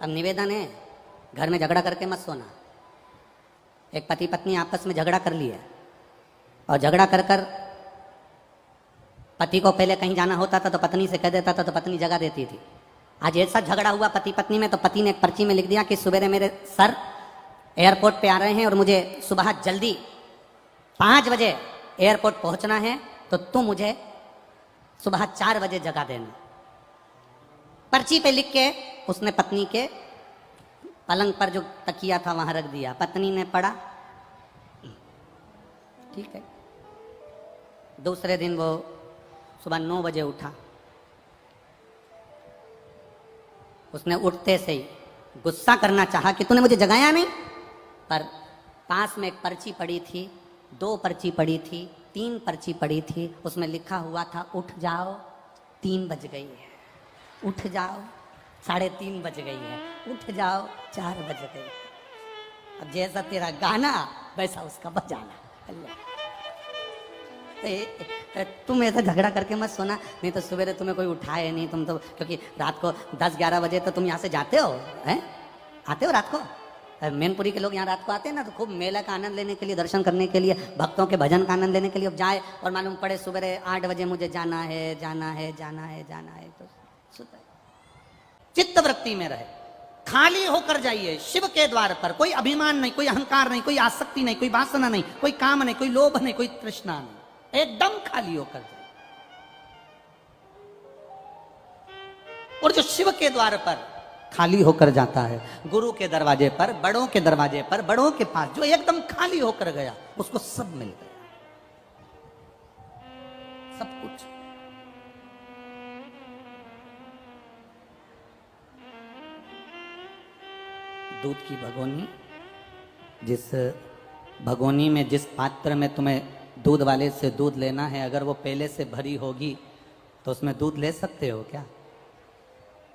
अब निवेदन है, घर में झगड़ा करके मत सोना। एक पति पत्नी आपस में झगड़ा कर लिया और झगड़ा कर कर पति को पहले कहीं जाना होता था तो पत्नी से कह देता था तो पत्नी जगा देती थी। आज ऐसा झगड़ा हुआ पति पत्नी में तो पति ने एक पर्ची में लिख दिया कि सवेरे मेरे सर एयरपोर्ट पे आ रहे हैं और मुझे सुबह जल्दी 5 बजे एयरपोर्ट पहुंचना है, तो तुम मुझे सुबह 4 बजे जगा देना। पर्ची पे लिख के उसने पत्नी के पलंग पर जो तकिया था वहां रख दिया। पत्नी ने पढ़ा, ठीक है। दूसरे दिन वो सुबह 9 बजे उठा। उसने उठते से ही गुस्सा करना चाहा कि तूने मुझे जगाया नहीं, पर पास में एक पर्ची पड़ी थी, 2 पर्ची पड़ी थी, 3 पर्ची पड़ी थी। उसमें लिखा हुआ था उठ जाओ 3 बज गई है, उठ जाओ 3:30 बज गई है, उठ जाओ 4 बज गई है। अब जैसा तेरा गाना वैसा उसका बजाना। अल्लाह, तुम ऐसा झगड़ा करके मत सोना, नहीं तो सवेरे तुम्हें कोई उठाए नहीं। तुम तो क्योंकि रात को 10-11 बजे तो तुम यहाँ से जाते हो, हैं? आते हो रात को? मैनपुरी के लोग यहाँ रात को आते हैं ना, तो खूब मेला का आनंद लेने के लिए, दर्शन करने के लिए, भक्तों के भजन का आनंद लेने के लिए। अब जाए और मालूम पड़े सवेरे 8 बजे मुझे जाना है, जाना है, जाना है, जाना है, तो चित्त वृत्ति में रहे, खाली होकर जाइए शिव के द्वार पर। कोई अभिमान नहीं, कोई अहंकार नहीं, कोई आसक्ति नहीं, कोई वासना नहीं, कोई काम नहीं, कोई लोभ नहीं, कोई तृष्णा नहीं, एकदम खाली होकर जाइए। और जो शिव के द्वार पर खाली होकर जाता है, गुरु के दरवाजे पर, बड़ों के दरवाजे पर, बड़ों के पास जो एकदम खाली होकर गया, उसको सब मिल गया, सब कुछ। दूध की भगोनी, जिस भगोनी में, जिस पात्र में तुम्हें दूध वाले से दूध लेना है, अगर वो पहले से भरी होगी तो उसमें दूध ले सकते हो क्या?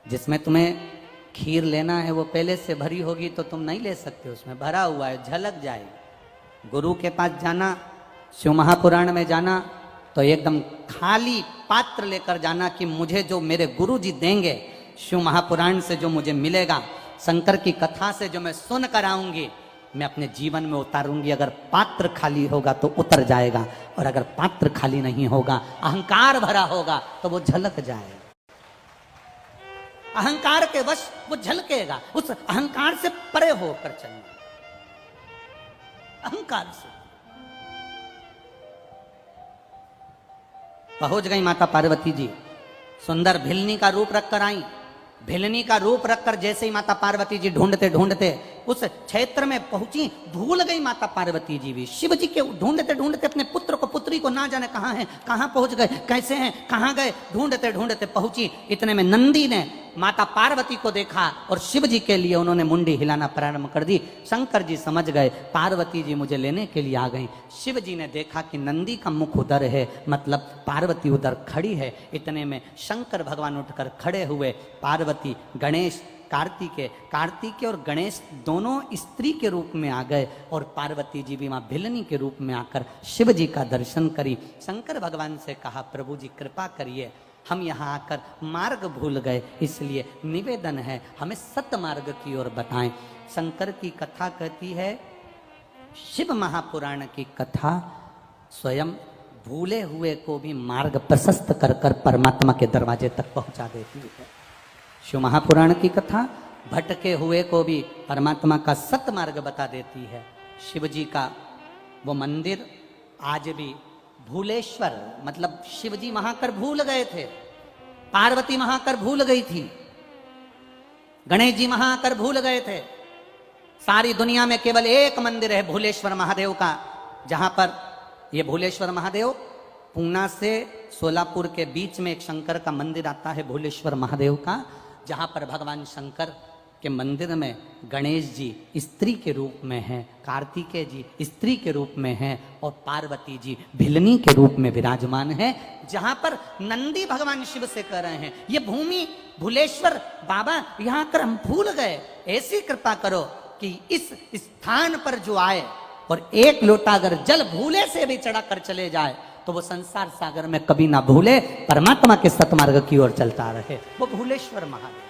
जिसमें तुम्हें खीर लेना है वो पहले से भरी होगी तो तुम नहीं ले सकते, उसमें भरा हुआ है, झलक जाएगी। गुरु के पास जाना, शिव महापुराण में जाना तो एकदम खाली पात्र लेकर जाना कि मुझे जो मेरे गुरु जी देंगे, शिव महापुराण से जो मुझे मिलेगा, शंकर की कथा से जो मैं सुन कर आऊंगी, मैं अपने जीवन में उतारूंगी। अगर पात्र खाली होगा तो उतर जाएगा, और अगर पात्र खाली नहीं होगा, अहंकार भरा होगा, तो वो झलक जाएगा। अहंकार के वश वो झलकेगा। उस अहंकार से परे होकर चलना, अहंकार से। पहुंच गई माता पार्वती जी, सुंदर भिलनी का रूप रखकर आई। भिलनी का रूप रखकर जैसे ही माता पार्वती जी ढूंढते ढूंढते उस क्षेत्र में पहुंची, भूल गई माता पार्वती जी भी। शिव जी के ढूंढते ढूंढते अपने पुत्र को, पुत्री को ना जाने कहां है, कहां पहुंच गए, कैसे हैं, कहां गए, ढूंढते ढूंढते पहुंची। इतने में नंदी ने माता पार्वती को देखा और शिव जी के लिए उन्होंने मुंडी हिलाना प्रारंभ कर दी। शंकर जी समझ गए पार्वती जी मुझे लेने के लिए आ गई। शिव जी ने देखा कि नंदी का मुख उधर है, मतलब पार्वती उधर खड़ी है। इतने में शंकर भगवान उठकर खड़े हुए। पार्वती, गणेश, कार्तिकेय और गणेश दोनों स्त्री के रूप में आ गए, और पार्वती जी भी वहां भिलनी के रूप में आकर शिव जी का दर्शन करी। शंकर भगवान से कहा, प्रभु जी कृपा करिए, हम यहाँ आकर मार्ग भूल गए, इसलिए निवेदन है हमें सत्य मार्ग की ओर बताएं। शंकर की कथा कहती है, शिव महापुराण की कथा स्वयं भूले हुए को भी मार्ग प्रशस्त कर कर परमात्मा के दरवाजे तक पहुंचा देती है। शिव महापुराण की कथा भटके हुए को भी परमात्मा का सत्य मार्ग बता देती है। शिव जी का वो मंदिर आज भी भूलेश्वर, मतलब शिव जी वहां कर भूल गए थे, पार्वती वहां कर भूल गई थी, गणेश जी वहां कर भूल गए थे। सारी दुनिया में केवल एक मंदिर है भूलेश्वर महादेव का, जहां पर ये भूलेश्वर महादेव, पूना से सोलापुर के बीच में एक शंकर का मंदिर आता है भूलेश्वर महादेव का, जहां पर भगवान शंकर के मंदिर में गणेश जी स्त्री के रूप में हैं, कार्तिकेय जी स्त्री के रूप में हैं, और पार्वती जी भिलनी के रूप में विराजमान हैं। जहां पर नंदी भगवान शिव से कह रहे हैं, ये भूमि भूलेश्वर बाबा यहां कर हम भूल गए, ऐसी कृपा करो कि इस स्थान पर जो आए और एक लोटा अगर जल भूले से भी चढ़ा कर चले जाए तो वो संसार सागर में कभी ना भूले, परमात्मा के सतमार्ग की ओर चलता रहे। वो भूलेश्वर महादेव।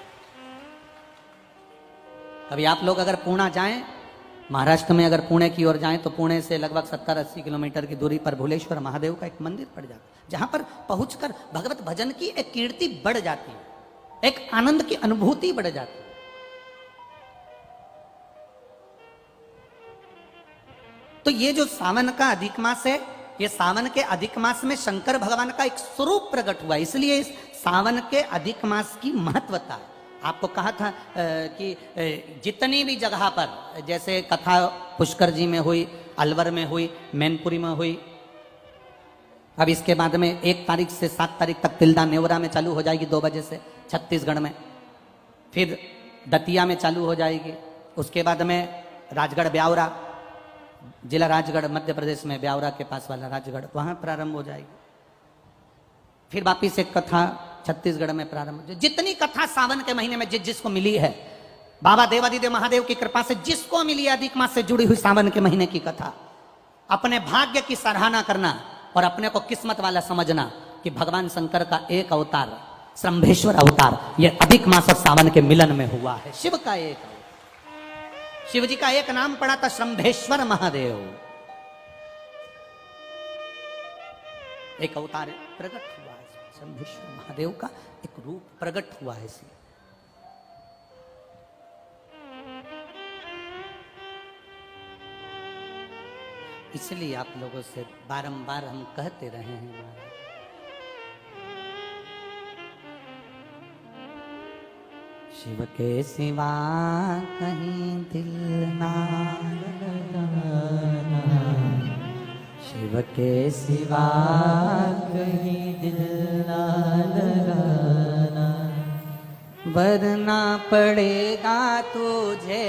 कभी आप लोग अगर पूना जाएं, महाराष्ट्र में अगर पुणे की ओर जाएं तो पुणे से लगभग 70-80 किलोमीटर की दूरी पर भुलेश्वर महादेव का एक मंदिर पड़ जाता है, जहां पर पहुंचकर भगवत भजन की एक कीर्ति बढ़ जाती है, एक आनंद की अनुभूति बढ़ जाती है। तो ये जो सावन का अधिक मास है, ये सावन के अधिक मास में शंकर भगवान का एक स्वरूप प्रकट हुआ, इसलिए इस सावन के अधिक मास की महत्वता है। आपको कहा था कि जितनी भी जगह पर, जैसे कथा पुष्कर जी में हुई, अलवर में हुई, मैनपुरी में हुई, अब इसके बाद में 1 तारीख से 7 तारीख तक तिल्दा नेवरा में चालू हो जाएगी 2 बजे से छत्तीसगढ़ में, फिर दतिया में चालू हो जाएगी, उसके बाद में राजगढ़ ब्यावरा, जिला राजगढ़ मध्य प्रदेश में ब्यावरा के पास वाला राजगढ़, वहां प्रारंभ हो जाएगी। फिर वापिस एक कथा छत्तीसगढ़ में प्रारंभ। जितनी कथा सावन के महीने में जिसको मिली है, बाबा देवादिदेव महादेव की कृपा से जिसको मिली है अधिक मास से जुड़ी हुई सावन के महीने की कथा, अपने भाग्य की सराहना करना और अपने को किस्मत वाला समझना कि भगवान शंकर का एक अवतार, श्रंभेश्वर अवतार, यह अधिक मास और सावन के मिलन में हुआ है। शिव का एक, शिव जी का एक नाम पड़ा था श्रंभेश्वर महादेव, एक अवतार प्रकट हुआ है, श्रंभेश्वर महादेव का एक रूप प्रकट हुआ है। इसलिए आप लोगों से बारंबार हम कहते रहे हैं महाराज, शिव के सिवा कहीं दिल ना लगाना, शिव के सिवा कहीं दिल ना लगाना, वरना पड़ेगा तुझे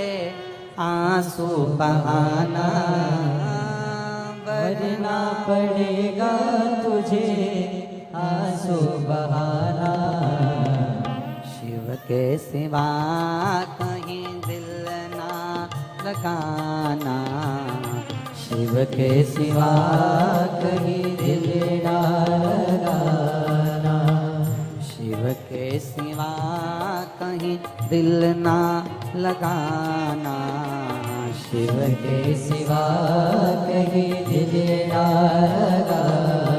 आंसू बहाना, वरना पड़ेगा तुझे आंसू बहाना, शिव के सिवा कहीं दिल ना लगाना, शिव के सिवा कहीं दिल ना लगाना, शिव के सिवा कहीं दिल ना लगाना, शिव के सिवा कहीं दिल ना लगाना।